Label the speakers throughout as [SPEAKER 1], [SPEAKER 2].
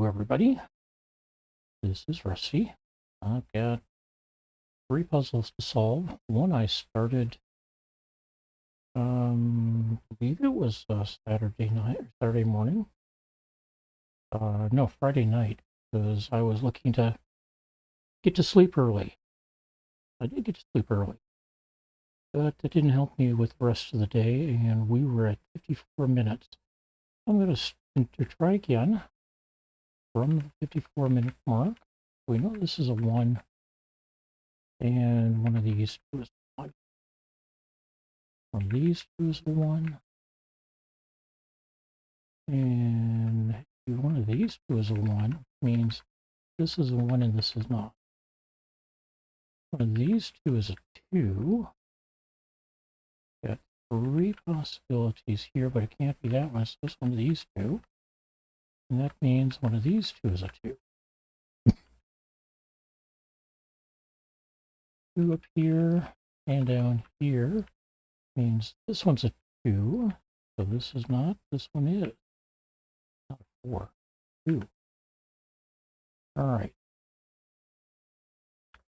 [SPEAKER 1] Hello, everybody. This is Rusty. I've got 3 puzzles to solve. One I started, I believe it was Saturday morning. No, Friday night, because I was looking to get to sleep early. I did get to sleep early, but that didn't help me with the rest of the day, and we were at 54 minutes. I'm going to try again from the 54-minute mark. We know this is a 1. And one of these two is 5. One of these two is a 1. And one of these two is a 1, which means this is a 1 and this is not. One of these two is a 2. Got 3 possibilities here, but it can't be that one. So it's one of these two. And that means one of these two is a 2. 2 up here and down here means this one's a 2. So this is not, this one is. Not a 4. 2. All right.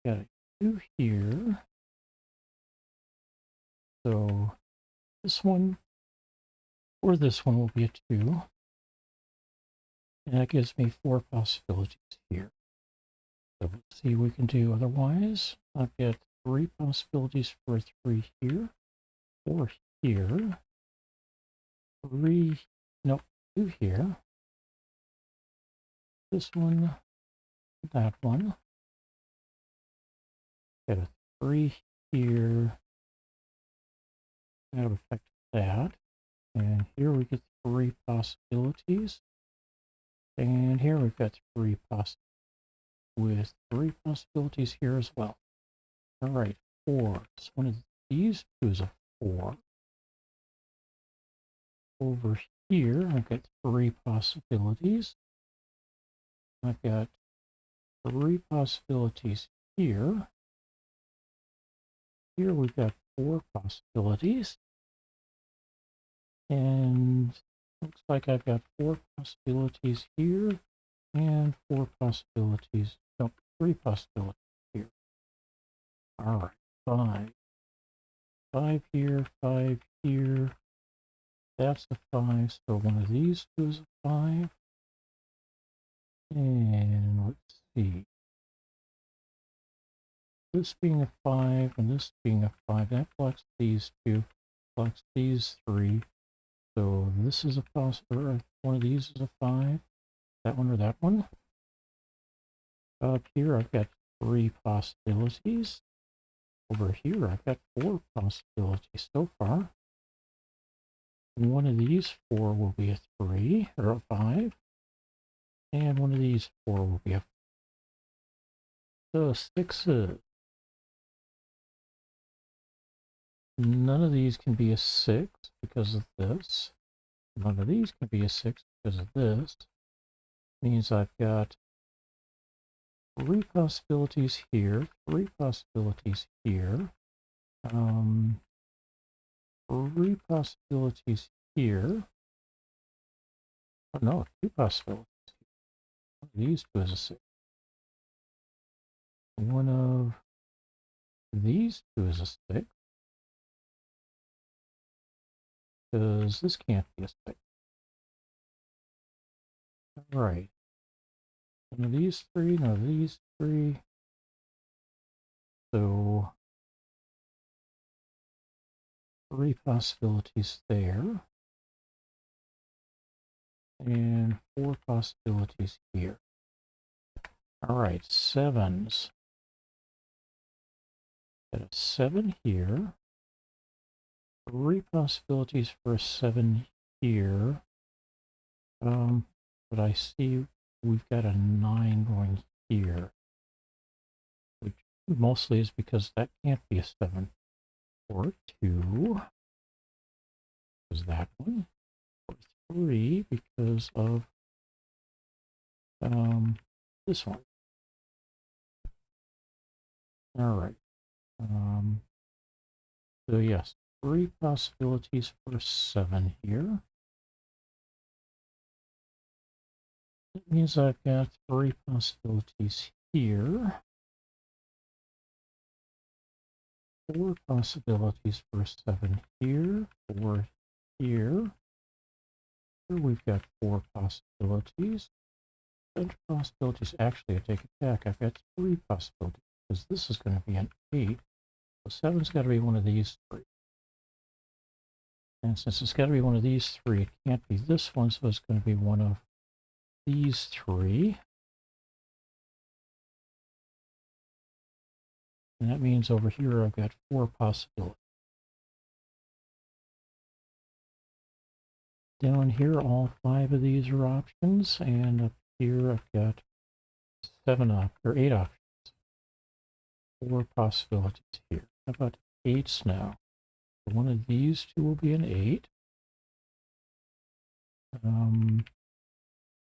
[SPEAKER 1] Got a 2 here. So this one or this one will be a 2. And that gives me 4 possibilities here. So let's see what we can do otherwise. I've got 3 possibilities for a 3 here, 4 here, 3, nope, 2 here. This one, that one. Got a 3 here. That would affect that. And here we get 3 possibilities. And here we've got 3 possibilities with 3 possibilities here as well. All right, 4. So one of these two is a 4. Over here, I've got 3 possibilities. I've got 3 possibilities here. Here we've got 4 possibilities. And looks like I've got 4 possibilities here and 4 possibilities, no, 3 possibilities here. All right, 5. 5 here, 5 here. That's a 5, so one of these two is a 5. And let's see. This being a 5 and this being a 5, that blocks these two, blocks these 3. So this is a possible, one of these is a 5. That one or that one. Up here, I've got 3 possibilities. Over here, I've got 4 possibilities so far. One of these 4 will be a 3 or a 5. And one of these 4 will be a 4. So 6s. None of these can be a 6 because of this. None of these can be a 6 because of this. Means I've got 3 possibilities here, 3 possibilities here, 3 possibilities here. Oh no, 2 possibilities. One of these two is a 6. One of these two is a 6. Because this can't be a 6. All right. None of these 3, none of these 3. So 3 possibilities there. And 4 possibilities here. All right, 7s. Got a 7 here. 3 possibilities for a 7 here. But I see we've got a 9 going here, which mostly is because that can't be a 7. Or 2 is that one. Or 3 because of this one. All right. So yes, 3 possibilities for 7 here. That means I've got 3 possibilities here. 4 possibilities for 7 here, 4 here. Here we've got 4 possibilities. 7 possibilities. Actually, I take it back. I've got 3 possibilities because this is going to be an 8. So 7's got to be one of these 3. And since it's got to be one of these 3, it can't be this one, so it's going to be one of these 3. And that means over here I've got 4 possibilities. Down here, all 5 of these are options, and up here I've got 8 options. 4 possibilities here. How about 8s now? One of these 2 will be an 8.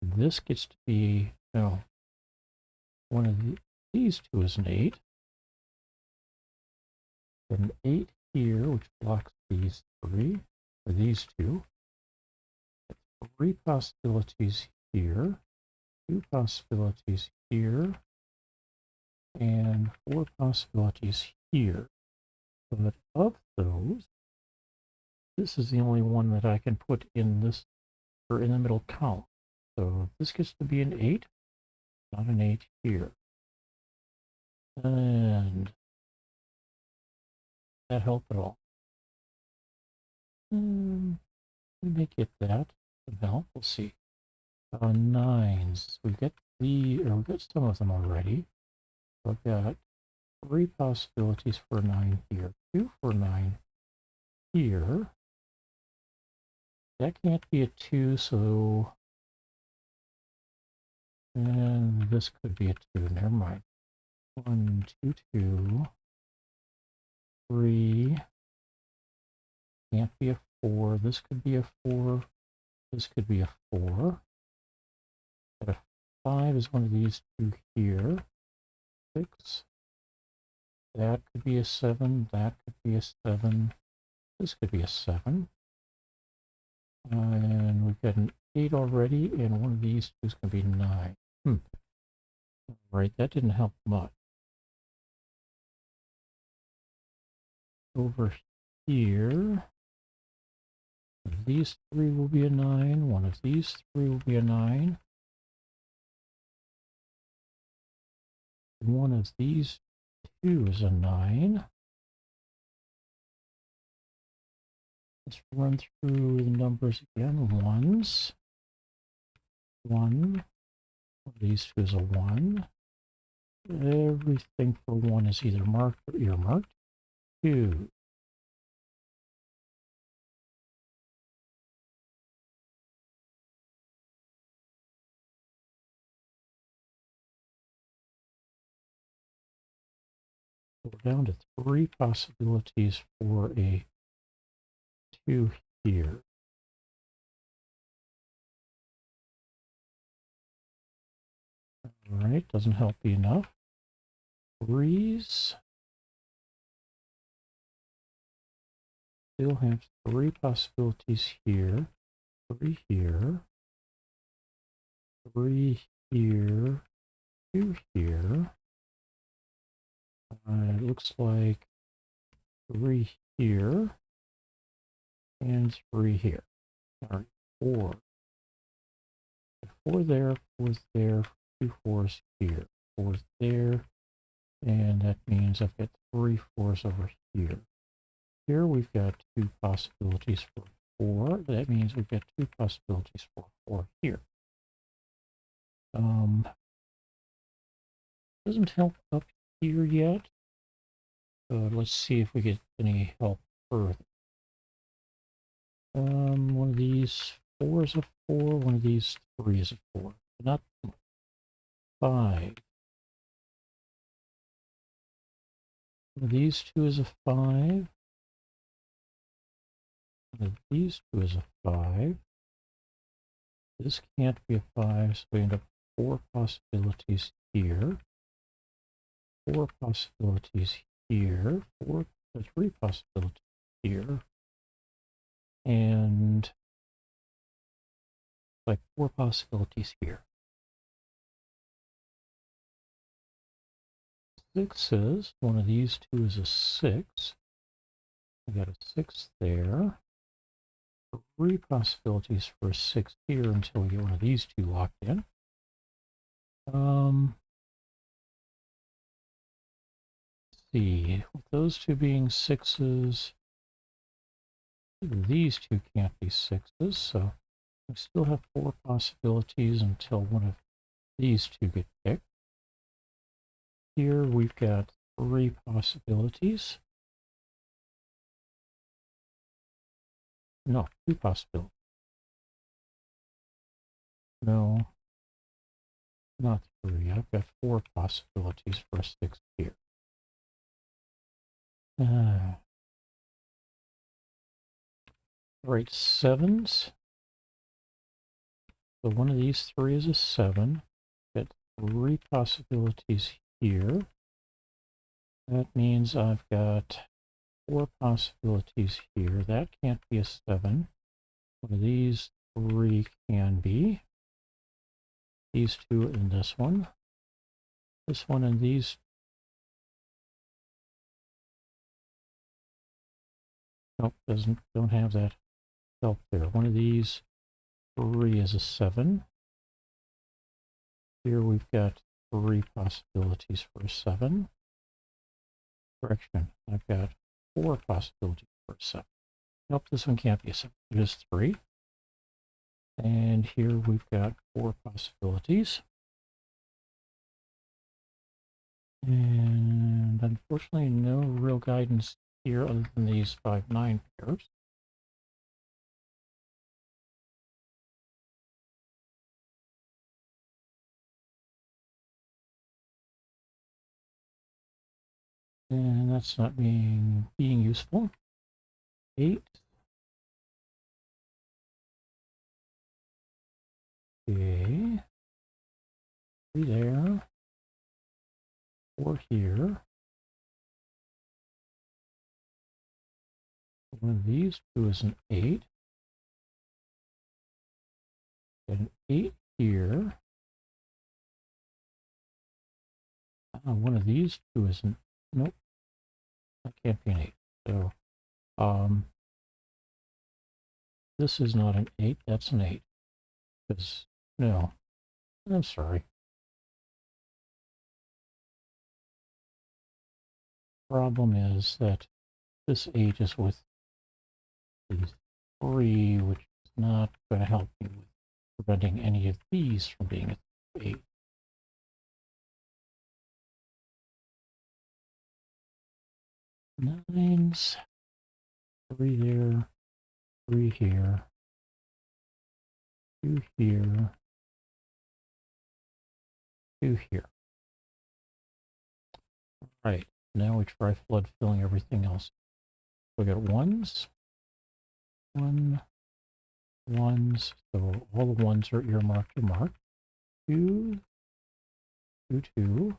[SPEAKER 1] This gets to be, no, one of these 2 is an 8. An 8 here, which blocks these 3, or these 2. 3 possibilities here, 2 possibilities here, and 4 possibilities here. But of those, this is the only one that I can put in this, or in the middle column. So this gets to be an 8, not an 8 here. And that help at all? We may get that. Help. We'll see. 9s. We've got some of them already. I've got 3 possibilities for 9 here, 2 for 9 here. That can't be a 2, so... And this could be a 2, never mind. 1, 2, 2. 3. Can't be a 4. This could be a 4. This could be a 4. But a 5 is one of these 2 here. 6. That could be a 7. That could be a 7. This could be a 7. And we've got an 8 already, and one of these 2 is going to be 9. Right, that didn't help much. Over here, these 3 will be a 9. One of these 3 will be a 9. One of these 2 is a 9. Let's run through the numbers again. 1s. 1. These 2 is a 1. Everything for 1 is either marked or earmarked. 2. We're down to 3 possibilities for a 2 here. All right, doesn't help me enough. 3s. Still have 3 possibilities here. 3 here. 3 here. 2 here. It looks like 3 here. And 3 here. All right, 4. 4 there, 4 there, 2 4s here. 4 there. And that means I've got 3 4s over here. Here we've got 2 possibilities for 4. That means we've got 2 possibilities for 4 here. Doesn't help up here yet. Let's see if we get any help further. One of these 4 is a 4. One of these 3 is a 4. Not 5. One of these 2 is a 5. One of these 2 is a 5. This can't be a 5, so we end up 4 possibilities here. 4 possibilities here. 3 possibilities here. And like 4 possibilities here. sixes. One of these two is a 6. We got a 6 there. 3 possibilities for a 6 here until we get one of these two locked in. Let's see, with those two being 6s, these two can't be 6s, so we still have 4 possibilities until one of these two get picked. Here we've got 3 possibilities. No, 2 possibilities. No, not 3. I've got 4 possibilities for a 6 here. Right, 7s. So one of these 3 is a 7. Got 3 possibilities here. That means I've got 4 possibilities here. That can't be a 7. One of these 3 can be. These 2 and this one. This one and these. Nope, don't have that help there. One of these 3 is a 7. Here we've got 3 possibilities for a 7. Correction, I've got 4 possibilities for a 7. Nope, this one can't be a 7. It is 3. And here we've got 4 possibilities. And unfortunately, no real guidance here other than these 5-9 pairs. And that's not being useful. 8. Okay. 3 there. 4 here. One of these two is an 8. An 8 here. One of these two is an, nope, that can't be an 8. So, this is not an 8, that's an 8. Because, no, I'm sorry. Problem is that this 8 is with these 3, which is not going to help me with preventing any of these from being a 8. Nines, 3 there, 3 here, 2 here, 2 here. All right, now we try flood filling everything else. We got 1s, 1, 1s, so all the 1s are earmarked or marked. 2, 2, 2,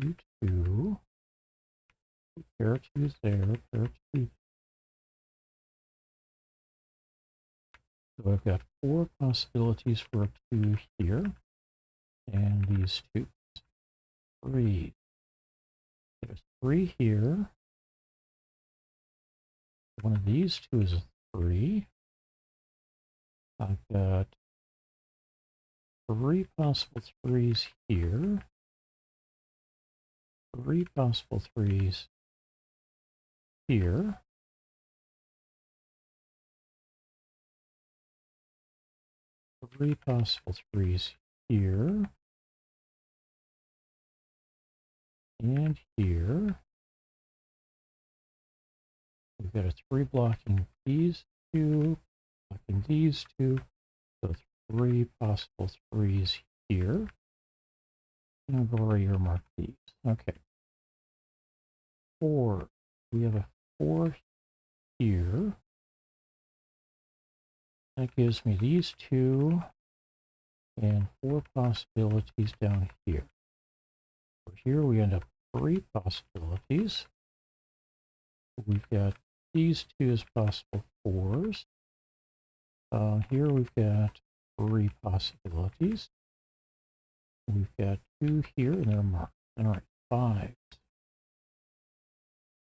[SPEAKER 1] 2, 2, pair of 2s there, pair of 2s. So I've got 4 possibilities for a 2 here, and these 2s. 3. There's 3 here. One of these 2 is a 3. I've got 3 possible 3s here. 3 possible 3s here. 3 possible 3s here. And here. We've got a 3 blocking these 2, blocking these 2. So 3 possible 3s here. And I've already earmarked these. Okay. 4. We have a 4 here. That gives me these 2 and 4 possibilities down here. So here we end up 3 possibilities. We've got these 2 as possible 4s. Here we've got 3 possibilities. We've got 2 here and they're marked. All right, 5.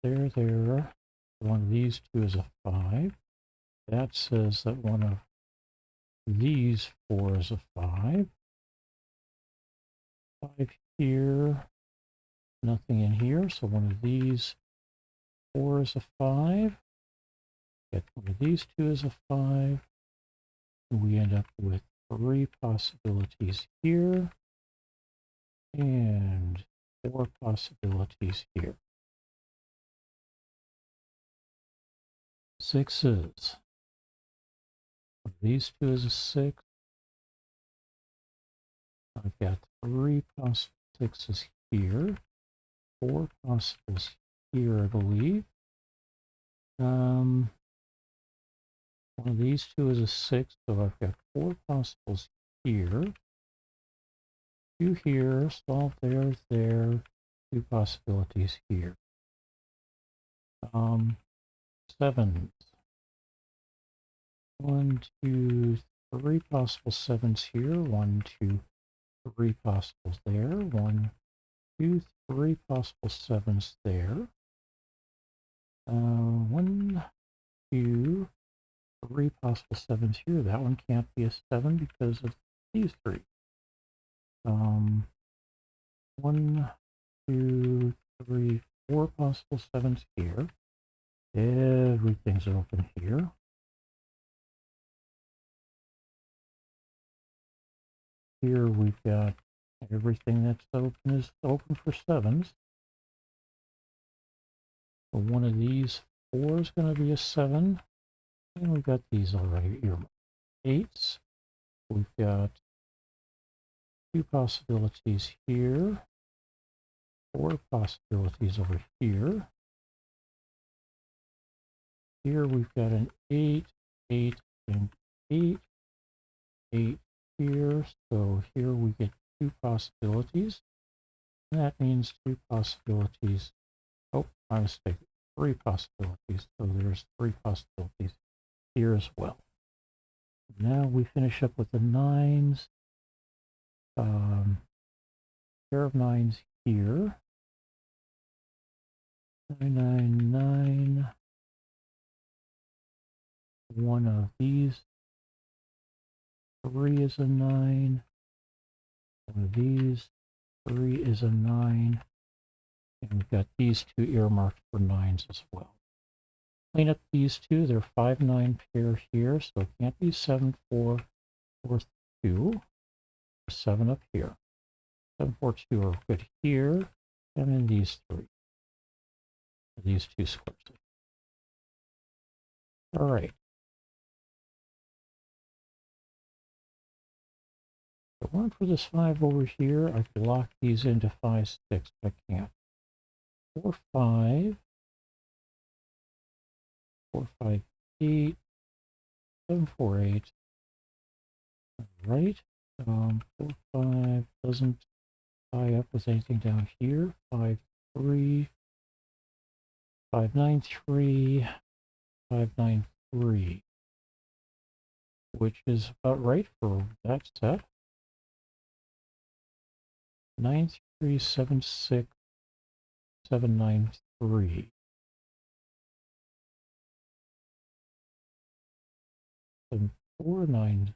[SPEAKER 1] There. One of these two is a 5. That says that one of these 4 is a 5. 5 here. Nothing in here, so one of these 4 is a 5. Get one of these 2 is a 5. And we end up with 3 possibilities here and 4 possibilities here. 6s. These 2 is a 6. I've got 3 possible 6s here. 4 possibles here, I believe. One of these 2 is a 6, so I've got 4 possibles here. 2 here, solve there, 2 possibilities here. 7s. 1, 2, 3 possible 7s here. 1, 2, 3 possibles there. 1, 2, 3 possible 7s there. 1, 2, 3 possible 7s here. That one can't be a 7 because of these 3. 1, 2, 3, 4 possible 7s here. Everything's open here. Here we've got everything that's open is open for 7s. So one of these 4 is going to be a 7. And we've got these already here. 8s. We've got 2 possibilities here. 4 possibilities over here. Here we've got an 8, 8, and 8. 8 here. So here we get 2 possibilities. And that means 2 possibilities. Oh, my mistake. 3 possibilities. So there's 3 possibilities here as well. Now we finish up with the 9s. Pair of 9s here. 9, 9, 9. One of these 3 is a 9. One of these 3 is a 9. And we've got these 2 earmarked for 9s as well. Clean up these 2. They're 5, 9 pair here, so it can't be 7, 4, 4, 2. 7 up here. 7, 4, 2 are good here. And then these 3. These 2 squares. All right. The one for this 5 over here, I could lock these into 5, 6, but I can't. 4, 5. 4, 5, 8. 7, 4, 8. All right. 4, 5 doesn't tie up with anything down here. 5, 3. 5, 9, 3. 5, 9, 3. Which is about right for that set. 9, 3, 7, 6, 7, 9, 3. 7, 4, 9,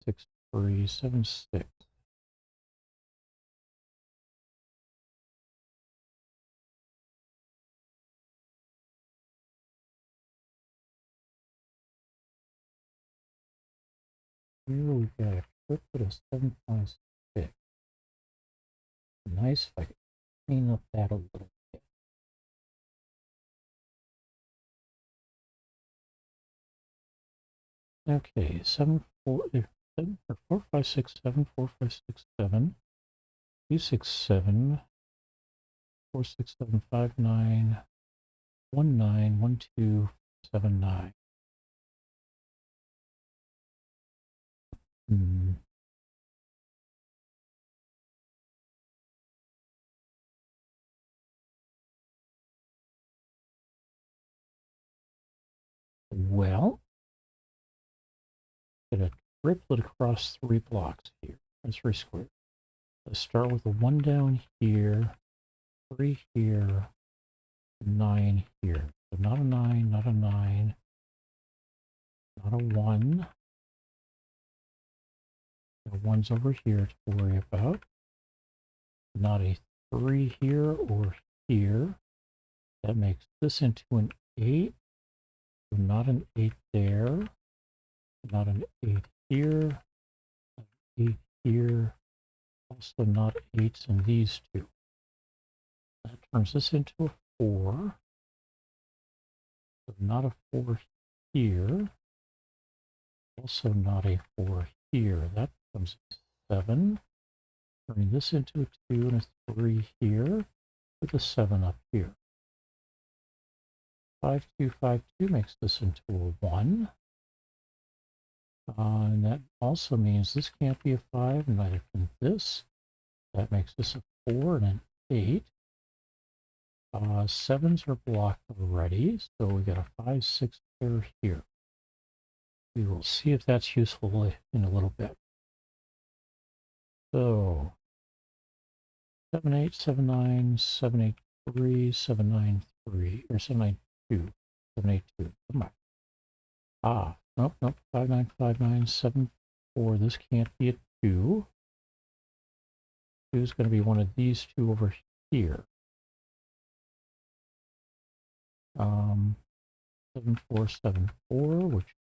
[SPEAKER 1] 6, 3, 7, 6. Here we've got a triplet of 7, 5, 6. Nice if I could clean up that a little bit. Okay, 7, 4, 7, 4, 5, 6, 7, 4, 5, 6, 7, 2, 6, 7, 4, 6, 7, 5, 9, 1, 9, 1, 2, 7, 9. Well, get a triplet across 3 blocks here. That's 3 squared. Let's start with a 1 down here. 3 here, 9 here. So not a 9, not a 9, not a 1. The 1's over here to worry about. Not a 3 here or here. That makes this into an 8. So not an 8 there. Not an 8 here. 8 here. Also not 8s in these two. That turns this into a 4. So not a 4 here. Also not a 4 here. That becomes 7. Turning this into a 2 and a 3 here with a 7 up here. 5, 2, 5, 2 makes this into a 1. And that also means this can't be a 5, and neither can this. That makes this a 4 and an 8. 7s are blocked already, so we got a 5, 6 pair here. We will see if that's useful in a little bit. So 7, 8, 7, 9, 7, 8, 3, 7, 9, 3, or 7, 9, 2, 7, 8, 2. Come on. Nope, 5, 9, 5, 9, 7, 4. This can't be a 2. 2 is going to be one of these two over here. 7, 4, 7, 4, which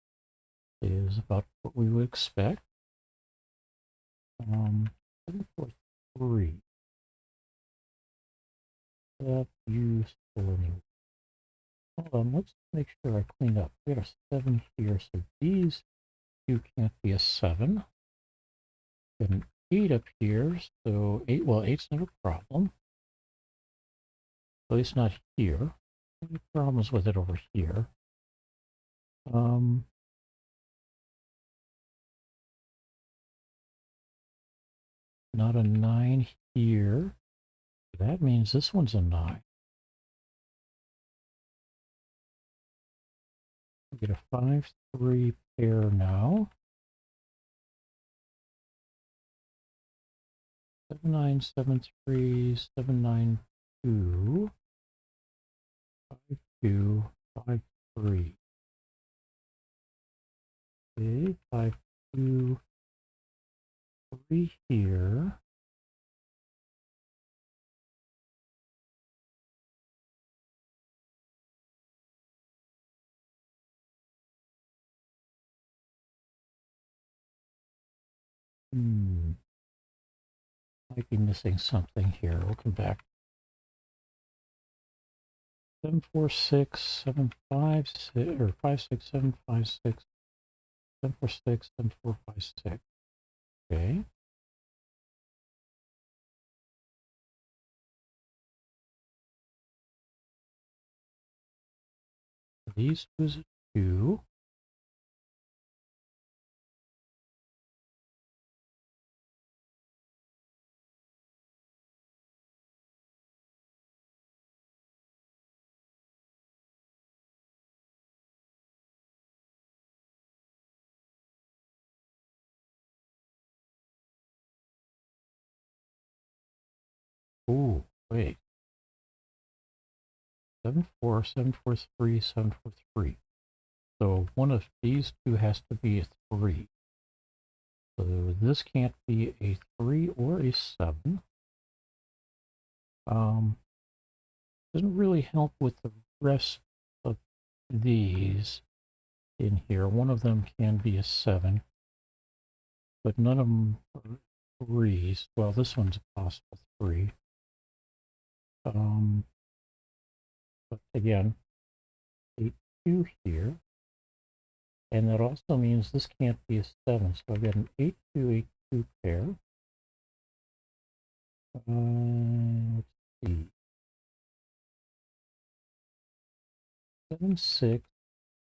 [SPEAKER 1] is about what we would expect. 7, 4, 3. That's useful anyway. Hold on, let's make sure I clean up. We got a 7 here, so these two can't be a 7. Got an 8 up here, so 8, well, 8's not a problem. At least not here. Any problems with it over here? Not a 9 here. That means this one's a 9. We get a 5, 3 pair now. 7, 9, 7, 3, 7, 9, 2. 5, 2, 5, 3. Okay, 5, 2, 3 here. Might be missing something here. We'll come back. 7, 4, 6, 7, 5, 6, or 5, 6, 7, 5, 6, 7, 4, 6, 7, 4, 5, 6. Okay. These two is a 2. Ooh, wait. 7, 4, 7, 4, 3, 7, 4, 3. So one of these two has to be a 3. So this can't be a 3 or a 7. Doesn't really help with the rest of these in here. One of them can be a 7, but none of them are 3s. Well, this one's a possible 3. But again, 8, 2 here. And that also means this can't be a 7. So I've got an 8, 2, 8, 2 pair. Let's see. 7, 6,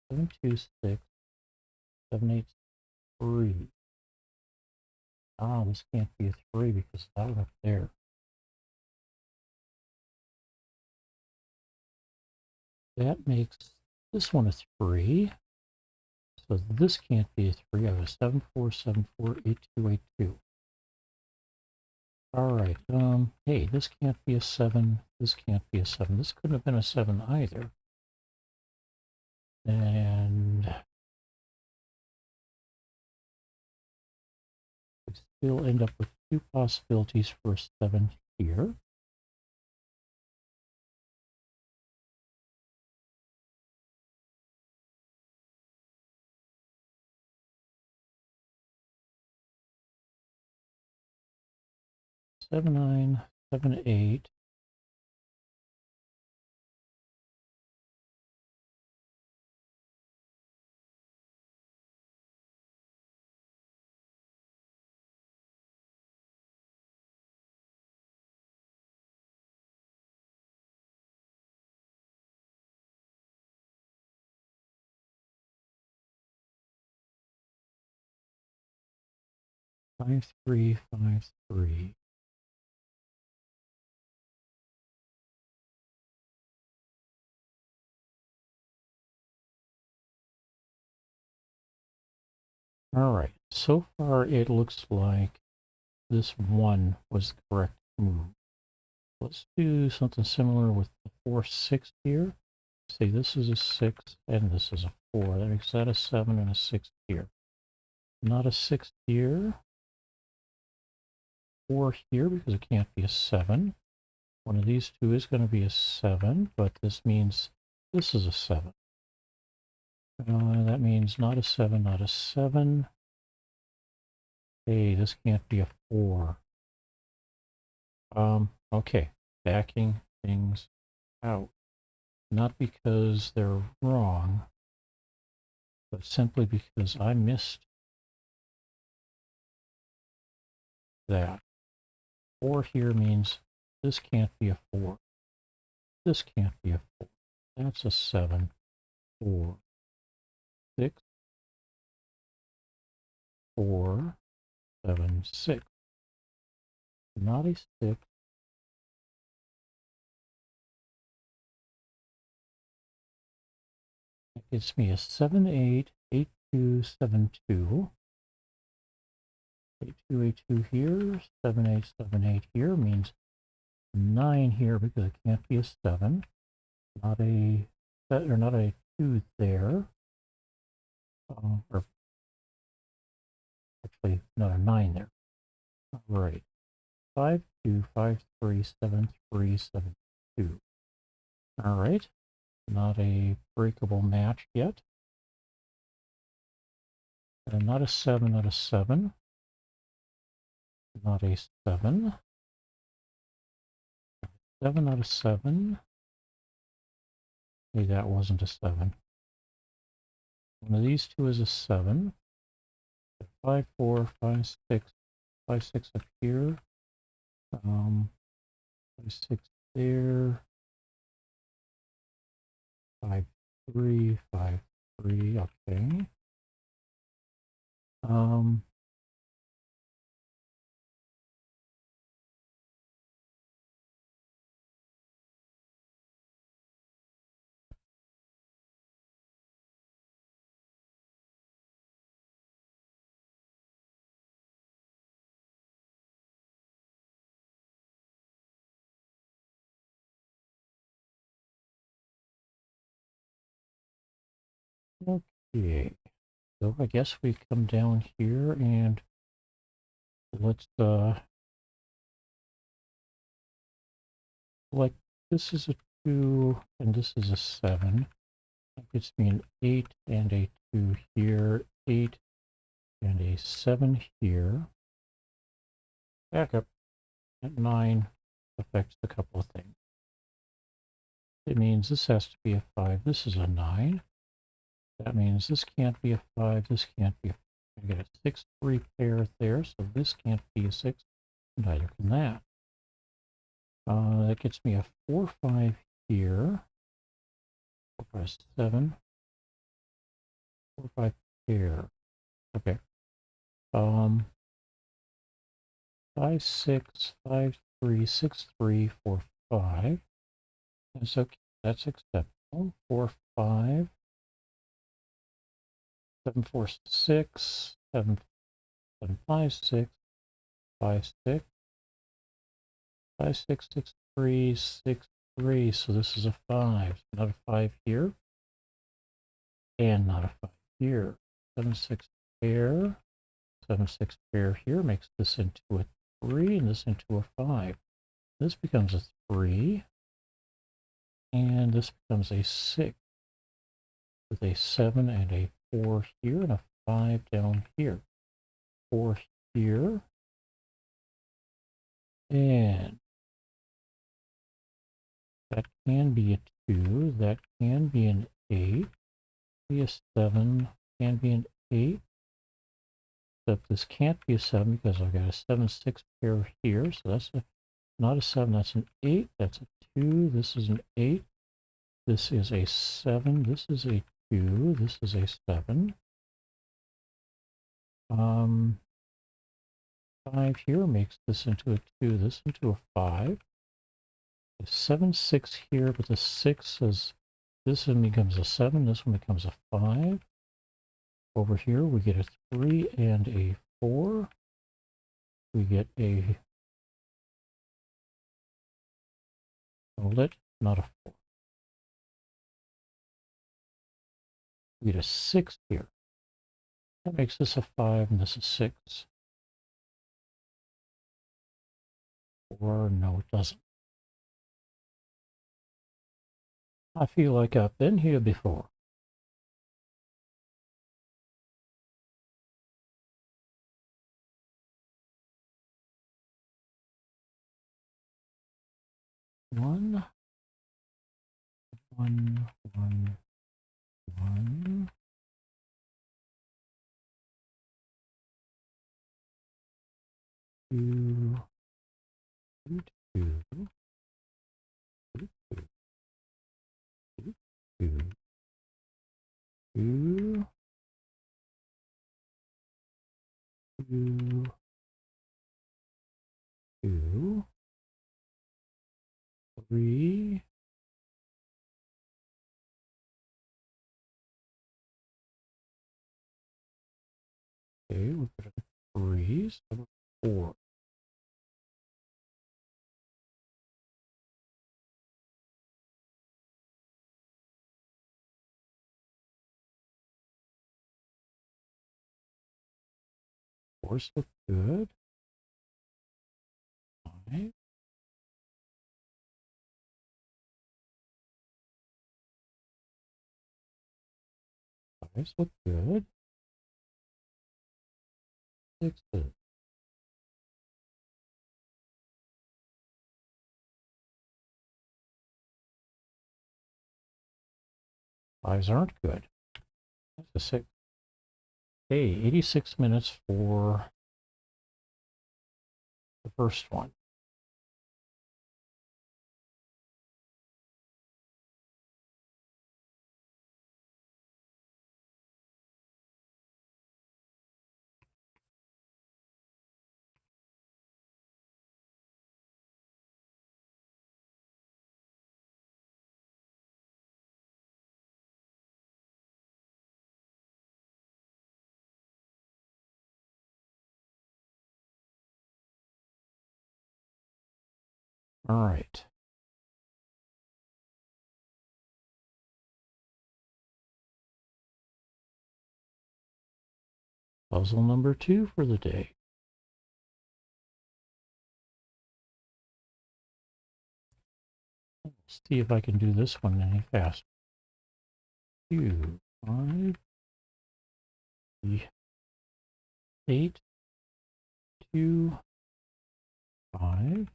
[SPEAKER 1] 7, 2, 6, 7, 8, 3. This can't be a 3 because that one up there. That makes this one a 3. So this can't be a 3. I have a 7, 4, 7, 4, 8, 2, 8, 2. All right. Hey, this can't be a 7. This can't be a 7. This couldn't have been a 7 either. And we still end up with two possibilities for a 7 here. Seven, 9, 7, 8. Five, 3, 5, 3. All right. So far, it looks like this 1 was the correct move. Let's do something similar with the 4, 6 here. Say this is a 6 and this is a 4. That makes that a 7 and a 6 here. Not a 6 here. 4 here because it can't be a 7. One of these two is going to be a 7, but this means this is a 7. That means not a 7, not a 7. Hey, this can't be a 4. Okay, backing things out. Not because they're wrong, but simply because I missed that. 4 here means this can't be a 4. This can't be a 4. That's a 7. 4, 6, 4, 7, 6. Not a 6. That gives me a 7, 8, 8, 2, 7, 2. 8, 2, 8, 2 here. 7, 8, 7, 8 here means 9 here because it can't be a 7. Not a, or not a 2 there. Or actually, not a 9 there. All right. 5, 2, 5, 3, 7, 3, 7, 2. All right. Not a breakable match yet. And not a 7, not a 7. Not a 7. 7 out of 7. Maybe that wasn't a 7. One of these two is a 7. 5, 4, 5, 6. 5, 6 up here. 5, 6 there. 5, 3, 5, 3. Okay. Okay. So I guess we come down here and let's like this is a 2 and this is a 7. That gets me an 8 and a 2 here, 8 and a 7 here. Back up at 9 affects a couple of things. It means this has to be a 5. This is a 9. That means this can't be a 5. This can't be a 5. I get a 6, 3 pair there, so this can't be a 6. Neither can that. That gets me a 4, 5 here. 4, 5, 7. 4, 5 pair. Okay. 5, 6, 5, 3, 6, 3, 4, 5. That's okay. That's acceptable. 4, 5. 7, 4, 6. 7, 7, 5, 6. 5, 6. 5, 6, 6, 3, 6, 3. So this is a 5. Not a 5 here. And not a 5 here. 7, 6 pair. 7, 6 pair here makes this into a 3 and this into a 5. This becomes a 3. And this becomes a 6. With a 7 and a 4 here and a 5 down here. 4 here. And that can be a 2. That can be an 8. Be a 7. Can be an 8. Except this can't be a 7 because I've got a 7, 6 pair here. So that's not a 7. That's an 8. That's a 2. This is an 8. This is a 7. This is a 2. This is a 7. 5 here makes this into a 2. This into a 5. A 7, 6 here, but the 6 is, this one becomes a 7. This one becomes a 5. Over here we get a 3 and a 4. We get a lit, not a 4. We get a 6 here. That makes this a 5 and this a 6. Or no, it doesn't. I feel like I've been here before. One, 1, 1, 1. 2, 2, 2, 2, 2, 2, 2, 2, 2, 3, okay, we put a 3, so 4. Fours look good. 5. Fives look good. 6s. Fives aren't good. That's a 6. Hey, 86 minutes for the first one. All right. Puzzle number 2 for the day. Let's see if I can do this one any faster. 2, 5, 8, 2, 5,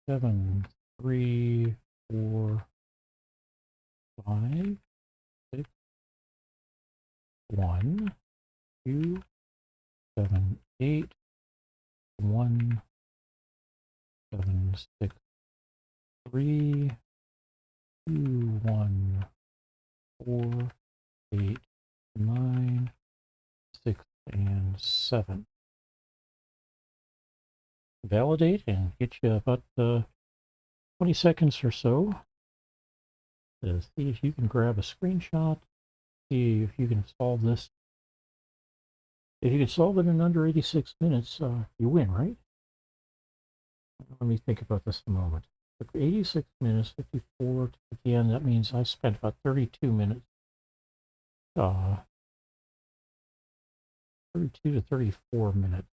[SPEAKER 1] 7, 3, 4, 5, 6, 1, 2, 7, 8, 1, 7, 6, 3, 2, 1, 4, 8, 9, 6, and 7. Validate and get you about 20 seconds or so to see if you can grab a screenshot, see if you can solve this. If you can solve it in under 86 minutes, you win, right? Let me think about this a moment. Took 86 minutes, 54 to the end. That means I spent about 32 minutes. 32 to 34 minutes.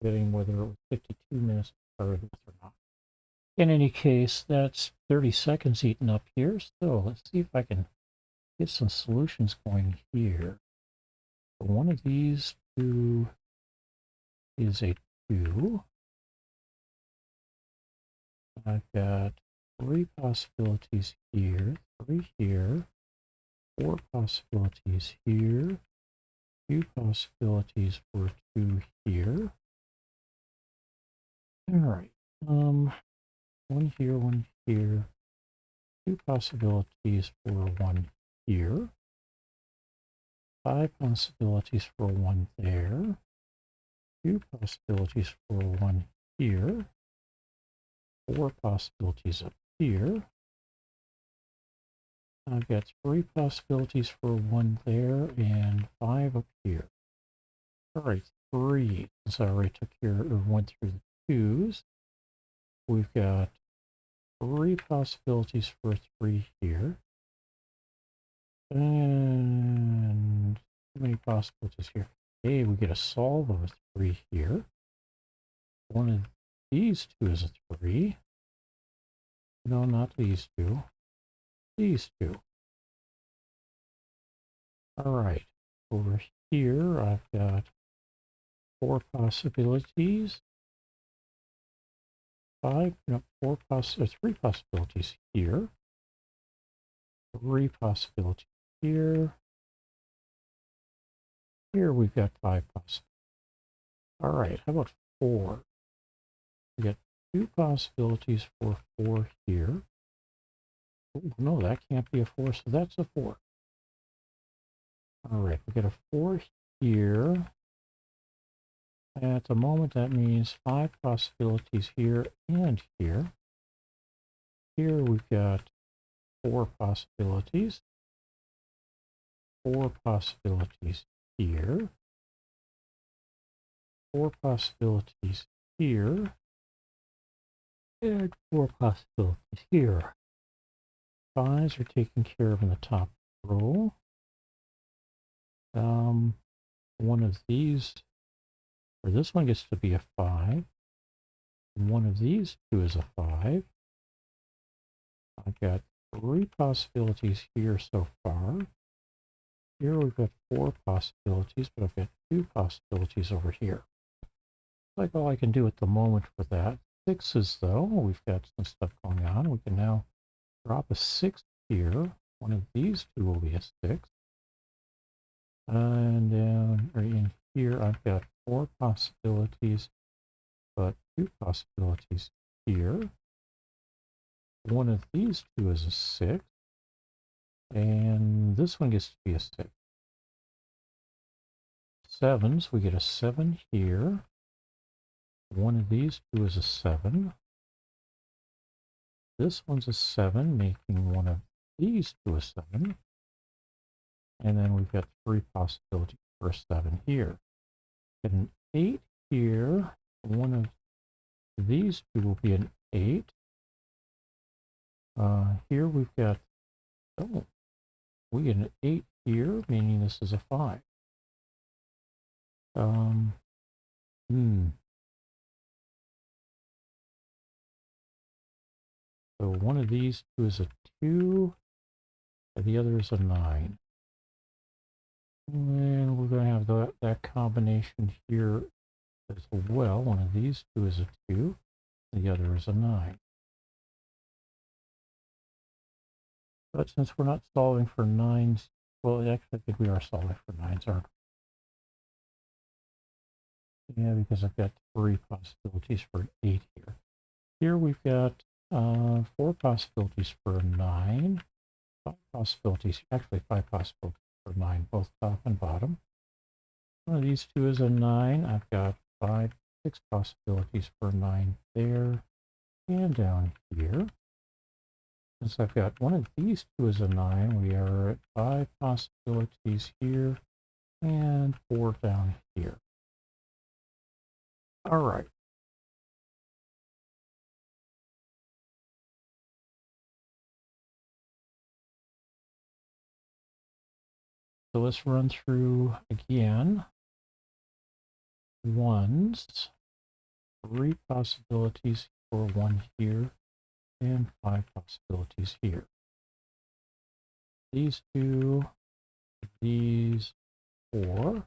[SPEAKER 1] Getting whether it was 52 minutes or not. In any case, that's 30 seconds eaten up here. So let's see if I can get some solutions going here. One of these two is a 2. I've got 3 possibilities here, 3 here, 4 possibilities here, 2 possibilities for 2 here. All right. 1 here, 1 here, 2 possibilities for 1 here, 5 possibilities for 1 there, 2 possibilities for 1 here, 4 possibilities up here. I've got 3 possibilities for 1 there and 5 up here. All right, 3. Since I already took care or went through the 2s, we've got 3 possibilities for 3 here. And how many possibilities here? Hey, we get a solve of a 3 here. One of these 2 is a 3. No, not these 2. These 2. All right. Over here, I've got 4 possibilities. 3 possibilities here. 3 possibilities here. Here we've got 5 possibilities. All right, how about 4? We got 2 possibilities for 4 here. Oh, no, that can't be a 4, so that's a 4. All right, we got a 4 here. At the moment, that means 5 possibilities here and here. Here we've got 4 possibilities. 4 possibilities here. 4 possibilities here. And 4 possibilities here. 5s are taken care of in the top row. One of these, or this one gets to be a 5. And one of these 2 is a 5. I've got 3 possibilities here so far. Here we've got 4 possibilities, but I've got 2 possibilities over here. Like all I can do at the moment for that. 6s though, we've got some stuff going on. We can now drop a 6 here. One of these 2 will be a 6. And down right in here, I've got 4 possibilities, but 2 possibilities here. One of these 2 is a 6. And this one gets to be a 6. 7s, we get a 7 here. One of these 2 is a 7. This one's a 7, making one of these 2 a 7. And then we've got 3 possibilities for a 7 here. Get an 8 here. One of these 2 will be an 8. Here we've got, we get an 8 here, meaning this is a 5. So one of these 2 is a 2, and the other is a 9. And we're going to have that combination here as well. One of these 2 is a 2, the other is a 9. But since we're not solving for 9s, well, actually, I think we are solving for 9s, aren't we? Yeah, because I've got 3 possibilities for 8 here. Here we've got 4 possibilities for 9. 5 possibilities, actually 5 possibilities for 9, both top and bottom. One of these 2 is a 9. I've got 6 possibilities for 9 there and down here. Since I've got one of these 2 is a 9, we are at 5 possibilities here and 4 down here. All right. So let's run through again. Ones, 3 possibilities for 1 here, and 5 possibilities here. These 2, these 4,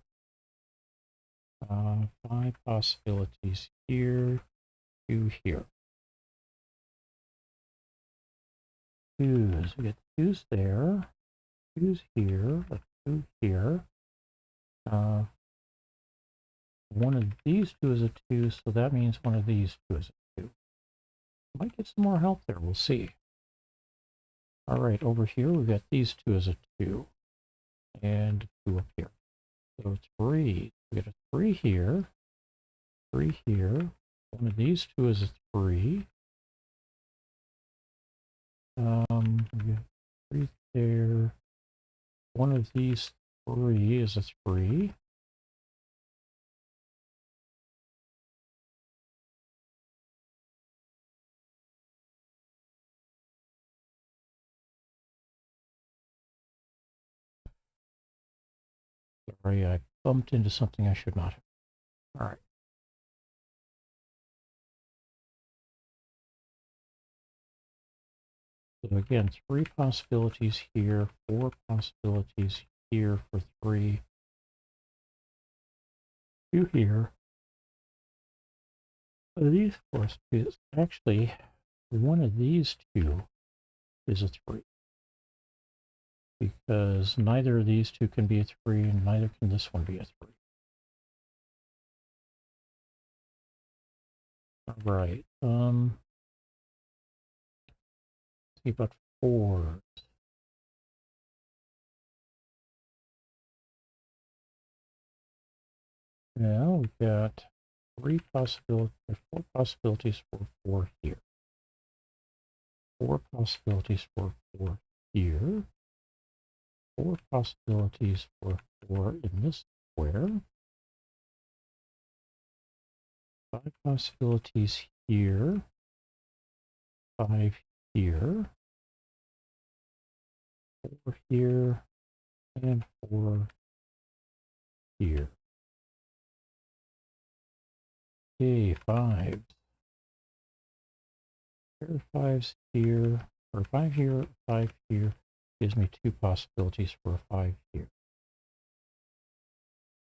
[SPEAKER 1] 5 possibilities here, 2 here. 2s, we get 2s there, 2s here, a 2 here. One of these 2 is a 2, so that means one of these 2 is a 2. Might get some more help there, we'll see. All right, over here we've got these 2 as a 2, and 2 up here. So 3, we get a 3 here, 3 here. One of these 2 is a 3. We get 3 there. One of these 3 is a 3. Sorry, I bumped into something I should not have. All right. So again, 3 possibilities here, 4 possibilities here for 3, 2 here. These 4 is actually one of these 2 is a 3. Because neither of these 2 can be a 3, and neither can this one be a 3. All right. See about 4s. Now we've got 4 possibilities for 4 here. 4 possibilities for 4 here. 4 possibilities for 4 in this square. 5 possibilities here. 5 here. 4 here. And 4 here. Okay, 5s. Pair of 5s here, or 5 here, 5 here, gives me 2 possibilities for a 5 here.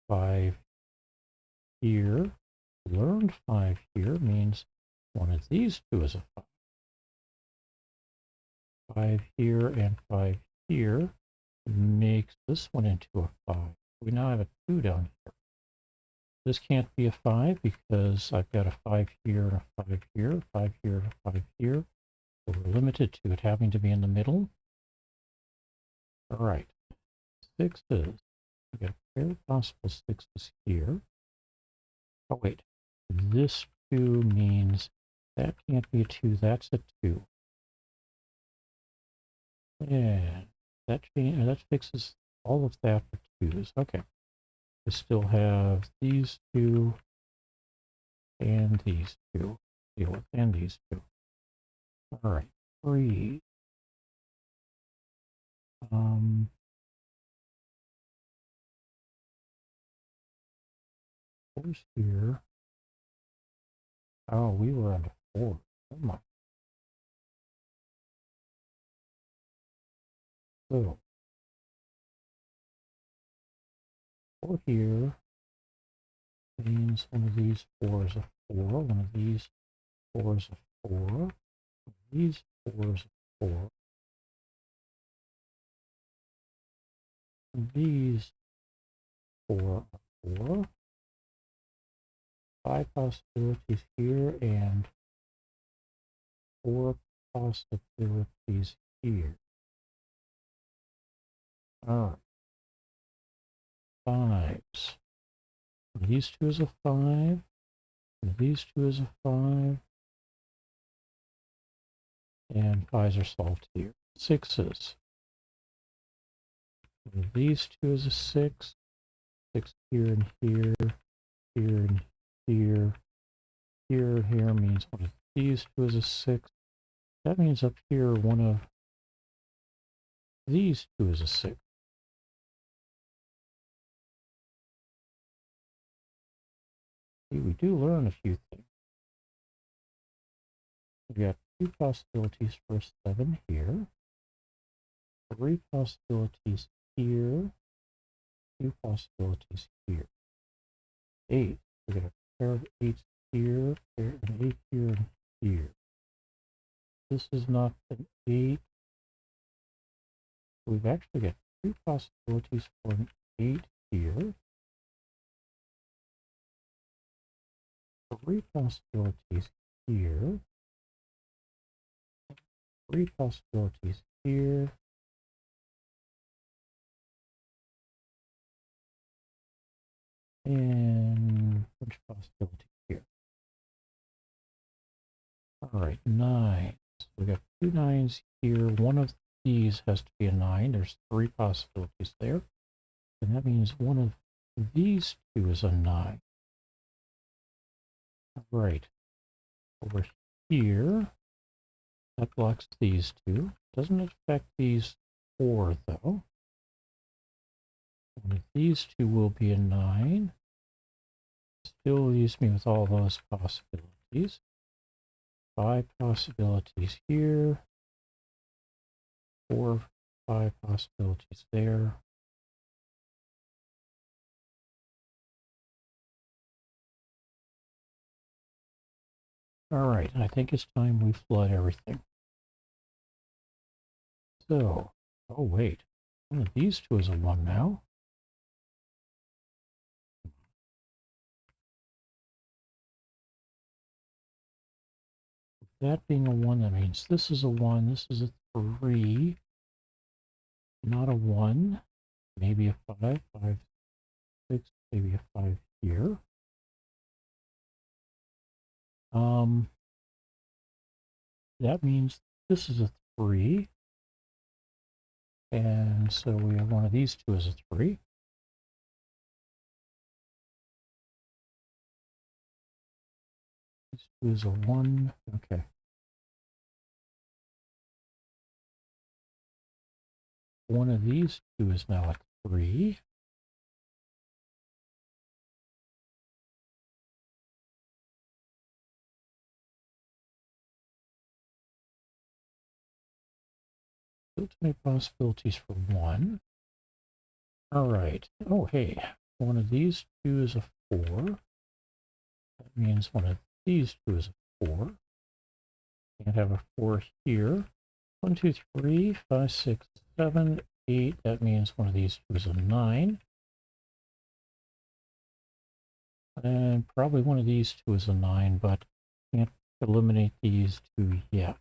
[SPEAKER 1] 5 here, learned 5 here means one of these 2 is a 5. 5 here and 5 here makes this one into a 5. We now have a 2 down here. This can't be a 5 because I've got a 5 here and a 5 here, 5 here and a 5 here. So we're limited to it having to be in the middle. All right, 6s. We got a pair of possible 6s here. Oh wait, this 2 means that can't be a 2, that's a 2. And that fixes all of that for 2s. Okay. We still have these 2 and these 2. Deal with and these 2. All right, 3. Where's here? Oh, we were under 4. Never mind. So 4 here means one of these 4 is a 4. One of these 4 is a 4. One of these 4 is a 4. And these 4 are 4. 5 possibilities here and 4 possibilities here. All right. 5s. These 2 is a 5. And these 2 is a 5. And 5s are solved here. 6s. And these 2 is a 6. 6 here and here. Here and here. Here means one of these 2 is a 6. That means up here one of these 2 is a 6. See, we do learn a few things. We got 2 possibilities for a 7 here, 3 possibilities here, 2 possibilities here. 8. We got a pair of 8s here, pair an 8 here, and here. This is not an 8. We've actually got 2 possibilities for an 8 here, 3 possibilities here, 3 possibilities here, and a bunch of possibilities here. All right, 9. So we got 2 9s here. One of these has to be a 9. There's 3 possibilities there. And that means one of these 2 is a 9. All right. Over here, that blocks these 2. Doesn't affect these 4, though. One of these 2 will be a 9. Still leaves me with all those possibilities. 5 possibilities here. 4, 5 possibilities there. All right, I think it's time we flood everything. So, oh wait, one of these 2 is a 1 now. That being a 1, that means this is a 1, this is a 3, not a 1, maybe a 5, 5, 6, maybe a 5 here. That means this is a 3, and so we have one of these 2 as a 3. This 2 is a 1, okay. One of these 2 is now a 3. Still too many possibilities for 1. All right. Oh, hey, one of these 2 is a 4. That means one of these 2 is a 4. Can't have a 4 here. 1, 2, 3, 5, 6, 7, 8. That means one of these 2 is a 9. And probably one of these 2 is a 9, but can't eliminate these 2 yet.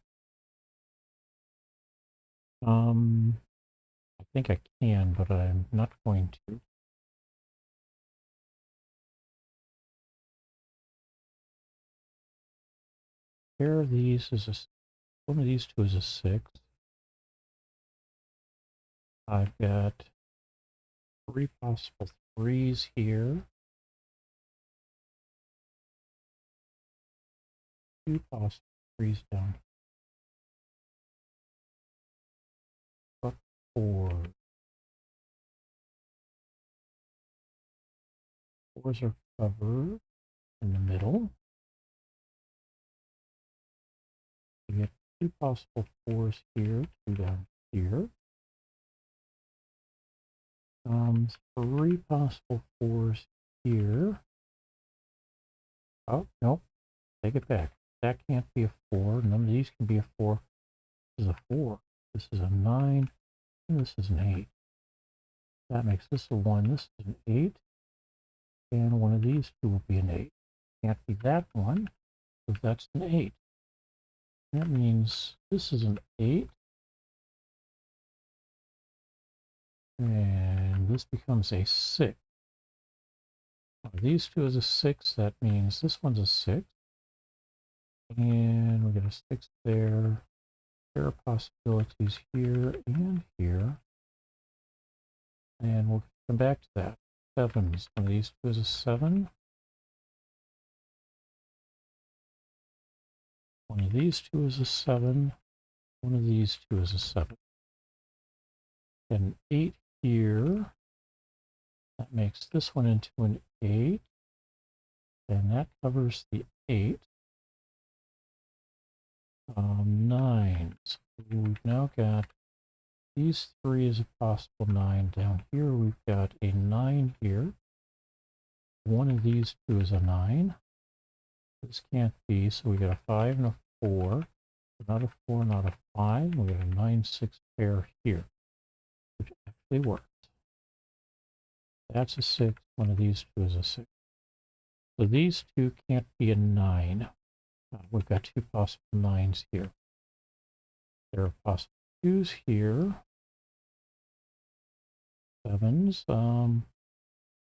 [SPEAKER 1] I think I can, but I'm not going to. Pair of these is a, one of these 2 is a 6. I've got 3 possible 3s here. 2 possible 3s down. But 4. 4s are covered in the middle. You get 2 possible 4s here, 2 down here. 3 possible 4s here. Oh, nope. Take it back. That can't be a 4. None of these can be a 4. This is a 4. This is a 9. And this is an 8. That makes this a 1. This is an 8. And one of these 2 will be an 8. Can't be that one, because that's an 8. That means this is an 8. And this becomes a 6. These 2 is a 6. That means this one's a 6. And we get a 6 there. There are possibilities here and here. And we'll come back to that. 7s. One of these 2 is a 7. One of these 2 is a 7. One of these 2 is a 7. An 8 here. That makes this one into an 8. and that covers the 8. 9. So we've now got these 3 as a possible 9. Down here we've got a 9 here. One of these 2 is a 9. This can't be, so we got a 5 and a 4. Not a 4, not a 5. We got a 9, 6 pair here, which actually works. That's a 6. One of these 2 is a 6. So these 2 can't be a 9. We've got 2 possible 9s here. There are possible 2s here. 7s.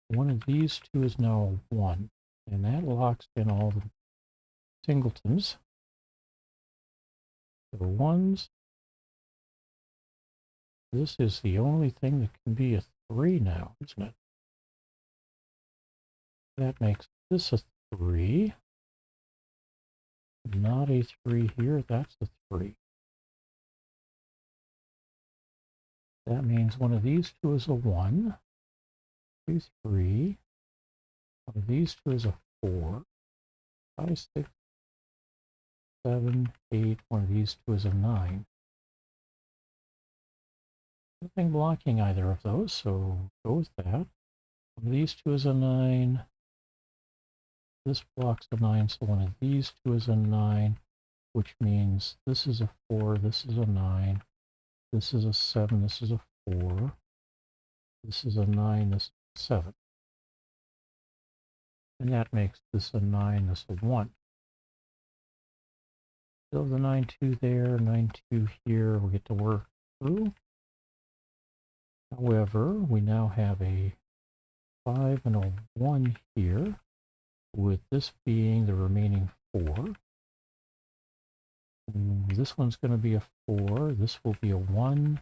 [SPEAKER 1] One of these 2 is now a 1. And that locks in all the singletons. The 1s. This is the only thing that can be a 3 now, isn't it? That makes this a 3. Not a 3 here, that's a 3. That means one of these 2 is a 1, 2, 3. One of these 2 is a 4, 5, 6, 7, 8. One of these 2 is a 9. Nothing blocking either of those, so go with that. One of these 2 is a 9. This blocks a 9, so one of these 2 is a 9, which means this is a 4, this is a 9, this is a 7, this is a 4, this is a 9, this is a 7. And that makes this a 9, this a 1. Still the 9, 2 there, 9, 2 here, we get to work through. However, we now have a 5 and a 1 here, with this being the remaining 4. And this one's going to be a 4. This will be a 1.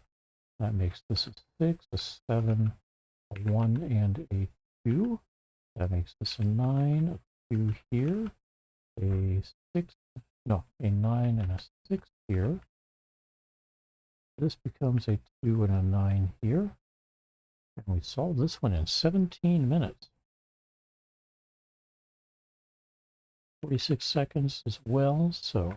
[SPEAKER 1] That makes this a 6, a 7, a 1, and a 2. That makes this a 9, a 2 here, a 6, no, a 9 and a 6 here. This becomes a 2 and a 9 here. And we solved this one in 17 minutes. 46 seconds as well, so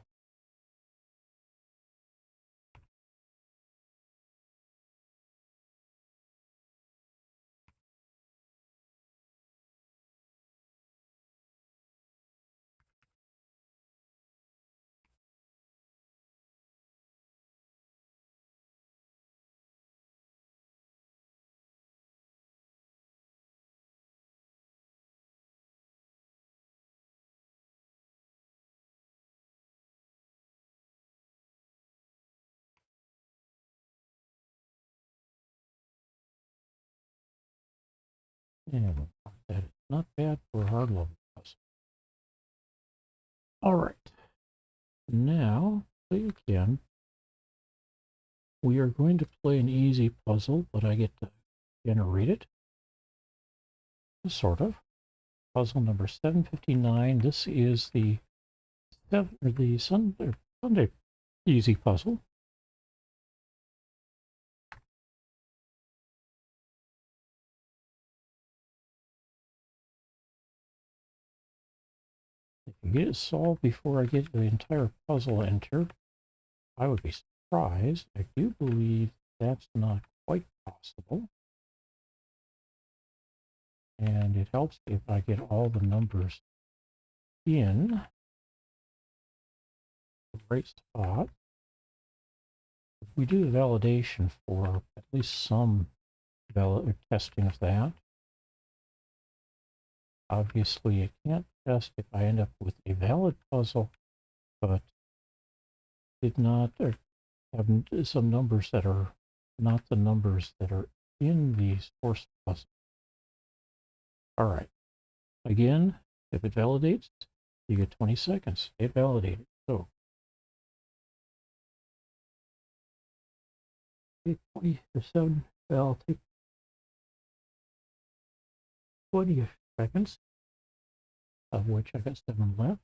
[SPEAKER 1] yeah, that is not bad for a hard level puzzle. All right, now play again. We are going to play an easy puzzle, but I get to generate it. Sort of. Puzzle number 759. This is the Sunday easy puzzle. If you get it solved before I get the entire puzzle entered, I would be surprised. I do believe that's not quite possible. And it helps if I get all the numbers in the right spot. If we do the validation for at least some testing of that, obviously it can't test if I end up with a valid puzzle, but did not have some numbers that are not the numbers that are in the source puzzle. All right. Again, if it validates, you get 20 seconds. It validated. So take 27. I'll take 20 seconds, of which I got 7 left.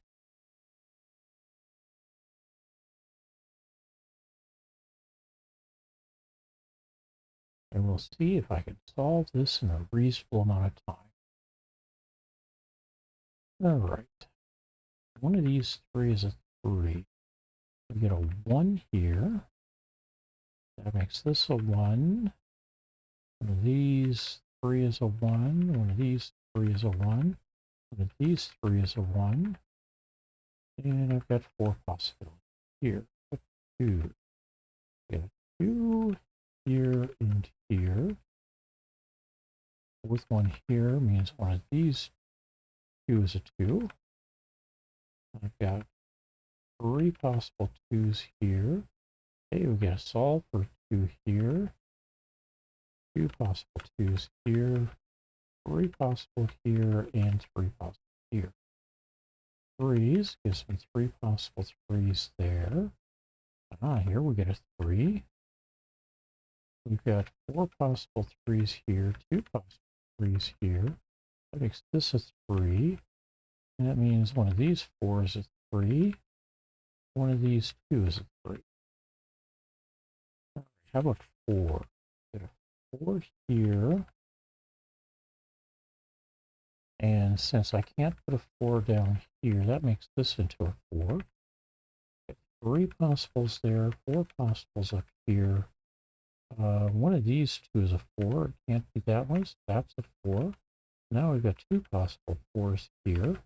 [SPEAKER 1] And we'll see if I can solve this in a reasonable amount of time. All right. One of these three is a 3. We get a 1 here. That makes this a 1. One of these 3 is a 1. One of these 3 is a 1. One of these 3 is a 1. And I've got 4 possibilities here. 2. Get a 2 here and here. With 1 here means one of these 2 is a 2. I've got 3 possible 2's here. Okay, we get a solve for 2 here. 2 possible 2's here. 3 possible here and 3 possible here. 3's gives me 3 possible 3's there. Here we get a 3. We've got 4 possible 3's here, 2 possible 3's here. That makes this a 3. And that means one of these 4 is a 3. One of these 2 is a 3. Right, how about 4? Get a 4 here. And since I can't put a 4 down here, that makes this into a 4. Get 3 possibles there, 4 possibles up here. One of these 2 is a 4. It can't be that one, so that's a 4. Now we've got 2 possible 4's here.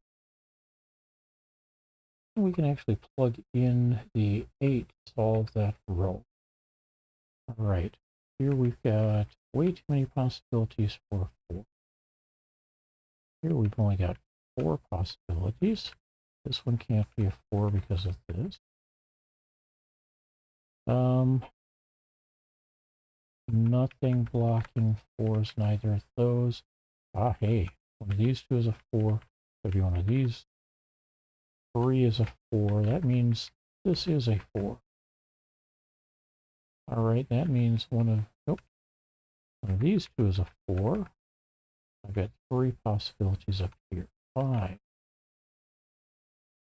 [SPEAKER 1] And we can actually plug in the 8 to solve that row. All right, here we've got way too many possibilities for a 4. Here we've only got 4 possibilities. This one can't be a 4 because of this. Nothing blocking 4's, neither of those. Hey, one of these 2 is a 4. Maybe one of these 3 is a 4. That means this is a 4. All right, that means one of these 2 is a 4. I've got 3 possibilities up here. 5.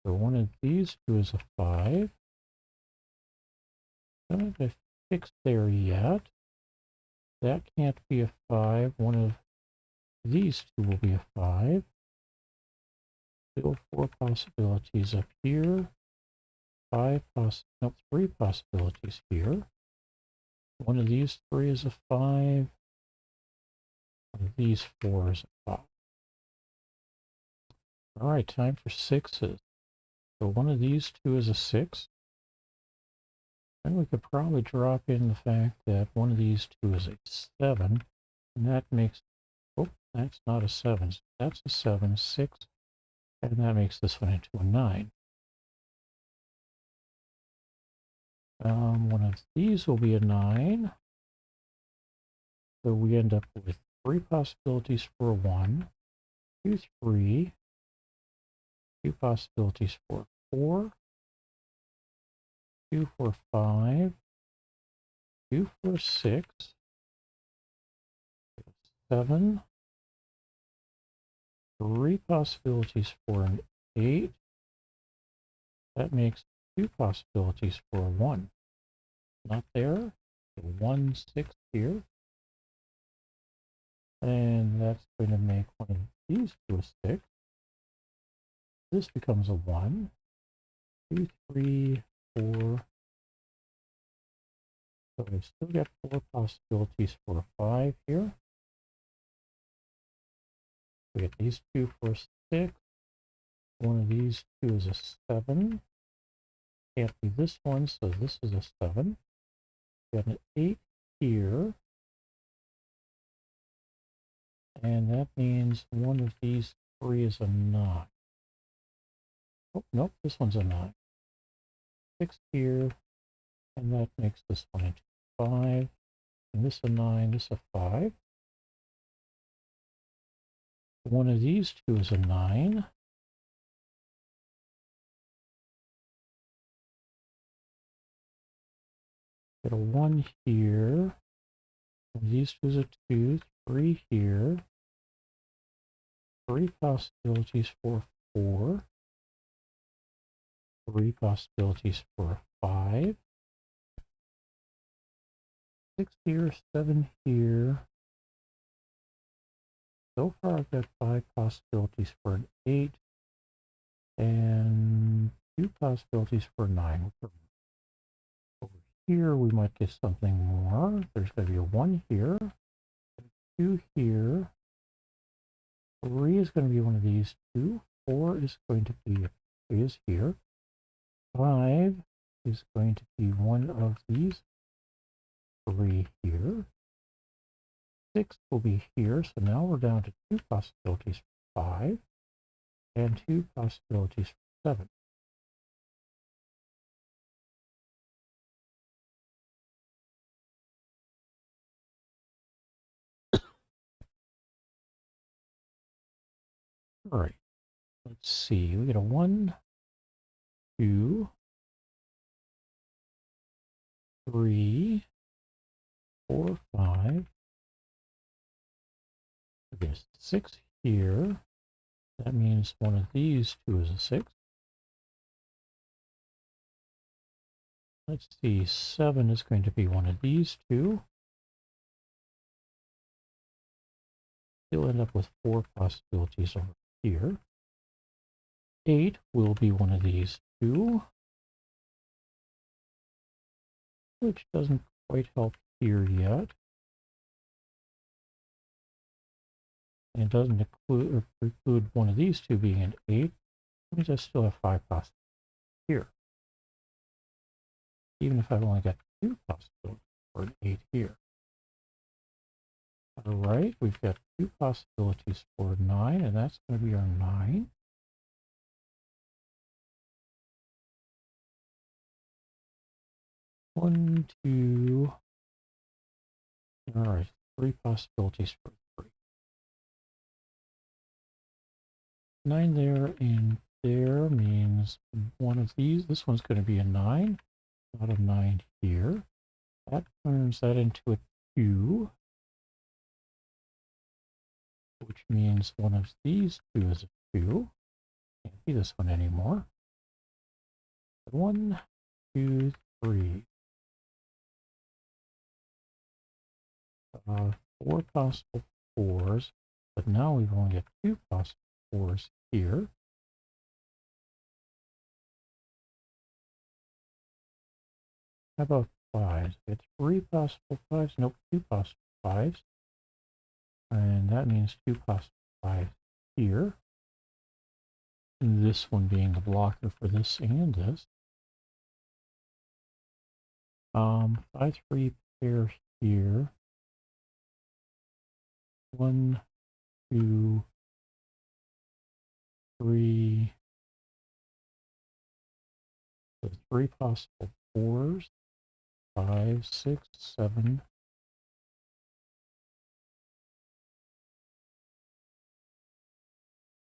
[SPEAKER 1] So one of these 2 is a 5. Don't have a fix there yet. That can't be a 5. One of these 2 will be a 5. Still 4 possibilities up here. 3 possibilities here. One of these 3 is a 5. One of these 4 is a 5. All right, time for 6's. So one of these 2 is a 6. And we could probably drop in the fact that one of these 2 is a 7. And that makes, that's not a 7. That's a 7, 6. And that makes this one into a 9. One of these will be a 9. So we end up with 3 possibilities for a 1, 2, 3, 2 possibilities for 4, 2 for 5, 2 for 6, 7, 3 possibilities for an 8. That makes 2 possibilities for a 1. Not there. 1, 6 here. And that's going to make one of these 2 a 6. This becomes a 1, 2, 3, 4. So we've still got 4 possibilities for a 5 here. We get these 2 for a 6. One of these 2 is a 7. Can't be this one, so this is a 7. We got an 8 here. And that means one of these 3 is a 9. Oh, nope, this one's a 9. 6 here, and that makes this one into 5. And this a 9, this a 5. One of these 2 is a 9. Get a 1 here. One of these 2 is a 2, 3 here. 3 possibilities for 4. 3 possibilities for 5. 6 here, 7 here. So far I've got 5 possibilities for an 8. and 2 possibilities for 9. Over here, we might get something more. There's going to be a 1 here, 2 here. 3 is going to be one of these two. 4 is going to be, 3 is here. 5 is going to be one of these 3 here. 6 will be here, so now we're down to 2 possibilities for 5 and 2 possibilities for 7. All right, let's see. We get a 1, 2, 3, 4, 5. There's 6 here. That means one of these two is a 6. Let's see, 7 is going to be one of these two. You'll end up with 4 possibilities over here. 8 will be one of these two, which doesn't quite help here yet. And it doesn't include or preclude one of these two being an 8. That means I still have 5 possibilities here. Even if I've only got 2 possibilities for an 8 here. All right, we've got 2 possibilities for 9, and that's going to be our 9. One, 2. All right, 3 possibilities for 3. 9 there and there means one of these. This one's going to be a 9, not a 9 here. That turns that into a 2, which means one of these two is a 2. Can't be this one anymore. 1, 2, 3. 4 possible 4s, but now we've only got 2 possible 4s here. How about 5s? We got 3 possible 5s. Nope, 2 possible 5s. And that means 2 possible 5s here. And this one being the blocker for this and this. 5, 3 pair here. 1, 2, 3. So 3 possible 4s. 5, 6, 7.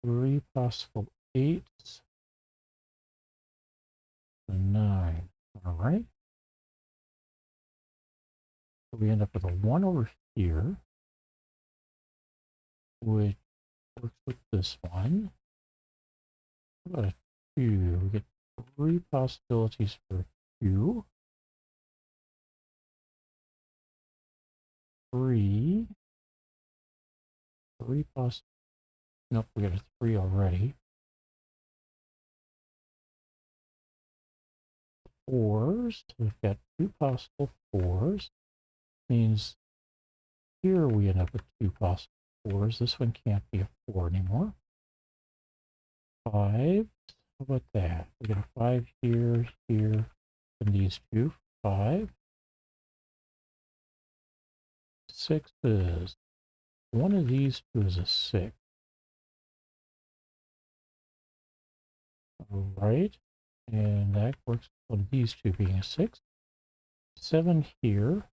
[SPEAKER 1] 3 possible 8s. 9. All right. So we end up with a 1 over here, which works with this one. What about a 2? We get 3 possibilities for 2. 3. 3 possible. Nope, we got a 3 already. 4s. So we've got 2 possible 4s. Means here we end up with 2 possible 4s. This one can't be a 4 anymore. 5. How about that? We got a 5 here, here, and these two. 5. 6s. One of these two is a 6. All right. And that works with one of these two being a 6. 7 here.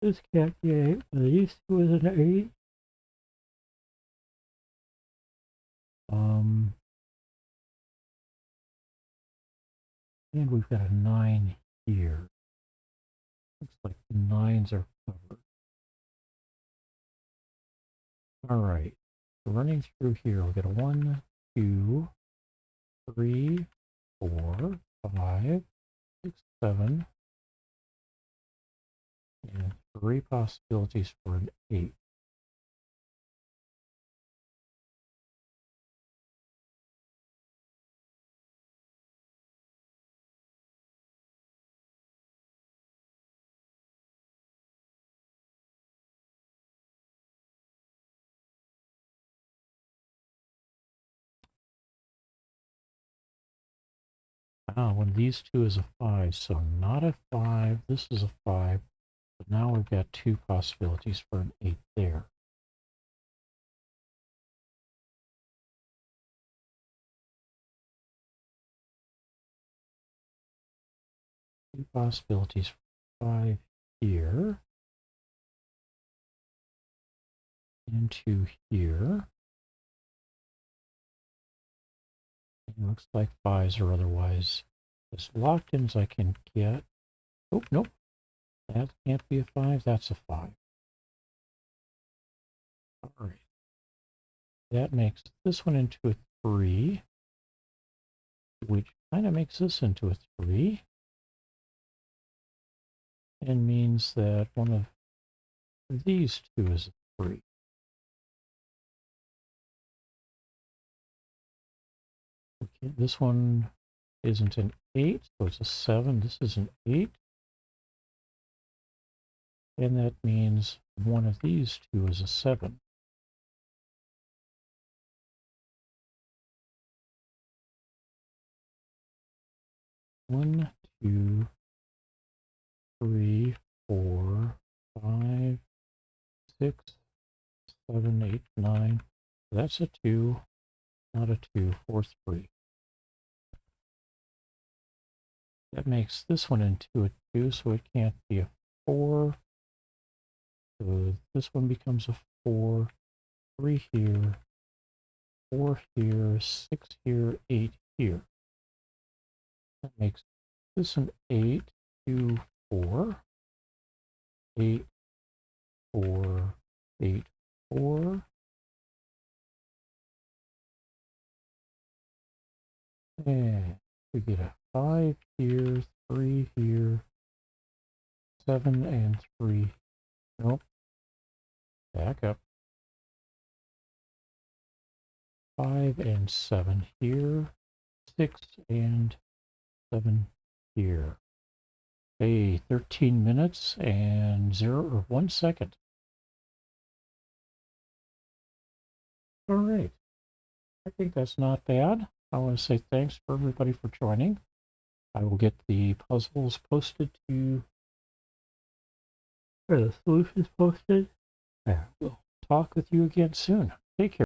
[SPEAKER 1] This can't be 8. These two is an 8. And we've got a 9 here. Looks like the 9s are covered. All right. So running through here, we've got a 1, 2, 3, 4, 5, 6, 7, and 3 possibilities for an 8. One of these two is a 5, so not a 5. This is a 5. But now we've got 2 possibilities for an 8 there. Two possibilities for 5 here. And 2 here. It looks like 5s are otherwise as locked in as I can get. Oh, nope. That can't be a 5. That's a 5. All right. That makes this one into a 3, which kind of makes this into a 3. And means that one of these two is a 3. Okay, this one isn't an 8, so it's a 7. This is an 8. And that means one of these two is a 7. One, 2, 3, 4, 5, 6, 7, 8, 9. That's a 2, not a 2, 4, 3. That makes this one into a 2, so it can't be a 4. So this one becomes a 4, 3 here, 4 here, 6 here, 8 here. That makes this an 8, 2, 4, 8, 4, 8, 4. And we get a 5 here, 3 here, 7 and 3. Nope. Back up. 5 and 7 here, 6 and 7 here. Hey, 13 minutes and 1 second. All right. I think that's not bad. I want to say thanks for everybody for joining. I will get the puzzles posted to the solutions posted. And we'll talk with you again soon. Take care.